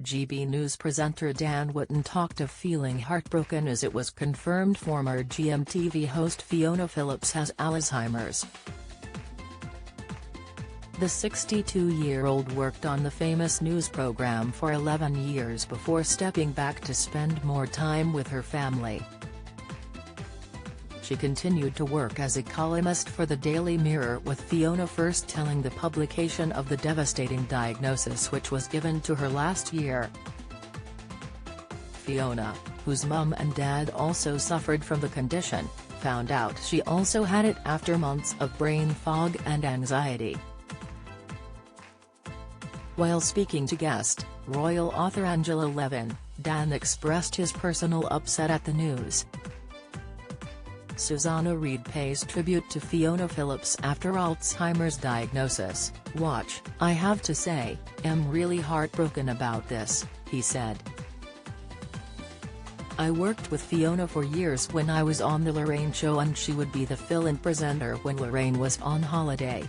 GB News presenter Dan Wootton talked of feeling heartbroken as it was confirmed former GMTV host Fiona Phillips has Alzheimer's. The 62-year-old worked on the famous news program for 11 years before stepping back to spend more time with her family. She continued to work as a columnist for the Daily Mirror, with Fiona first telling the publication of the devastating diagnosis which was given to her last year. Fiona, whose mum and dad also suffered from the condition, found out she also had it after months of brain fog and anxiety. While speaking to guest, royal author Angela Levin, Dan expressed his personal upset at the news. Susanna Reid pays tribute to Fiona Phillips after Alzheimer's diagnosis. "Watch, I have to say, am really heartbroken about this," he said. "I worked with Fiona for years when I was on the Lorraine show, and she would be the fill-in presenter when Lorraine was on holiday.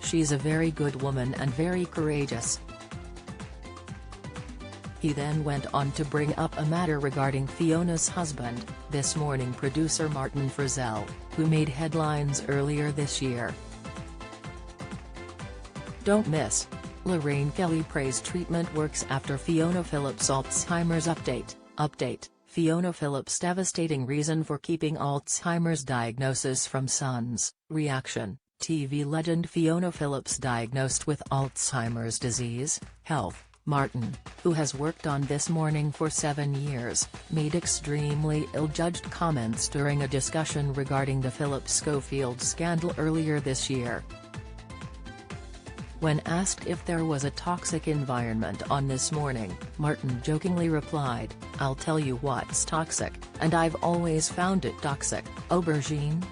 She's a very good woman and very courageous." He then went on to bring up a matter regarding Fiona's husband, This Morning producer Martin Frizzell, who made headlines earlier this year. "Don't miss. Lorraine Kelly praised treatment works after Fiona Phillips Alzheimer's update, Fiona Phillips' devastating reason for keeping Alzheimer's diagnosis from sons, reaction. TV legend Fiona Phillips diagnosed with Alzheimer's disease, health. Martin, who has worked on This Morning for 7 years, made extremely ill-judged comments during a discussion regarding the Phillips-Schofield scandal earlier this year. When asked if there was a toxic environment on This Morning, Martin jokingly replied, "I'll tell you what's toxic, and I've always found it toxic: aubergine.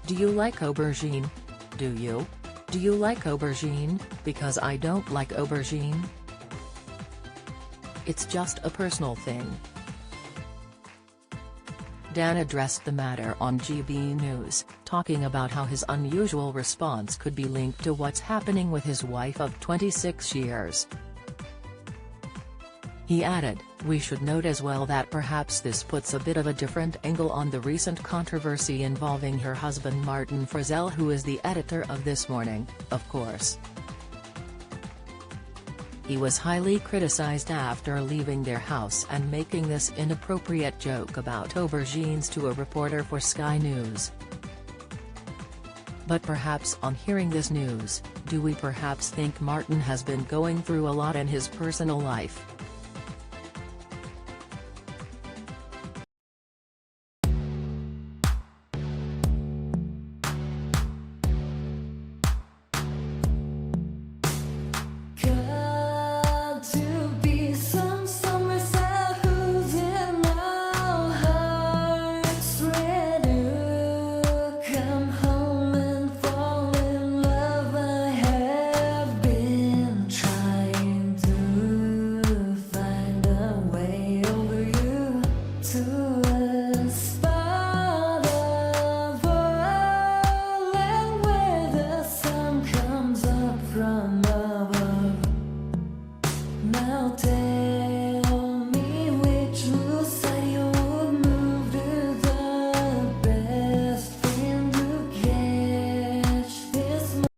Do you like aubergine? Do you? Do you like aubergine? Because I don't like aubergine. It's just a personal thing." Dan addressed the matter on GB News, talking about how his unusual response could be linked to what's happening with his wife of 26 years. He added, "We should note as well that perhaps this puts a bit of a different angle on the recent controversy involving her husband Martin Frizzell, who is the editor of This Morning, of course. He was highly criticized after leaving their house and making this inappropriate joke about aubergines to a reporter for Sky News. But perhaps on hearing this news, do we perhaps think Martin has been going through a lot in his personal life?" To us.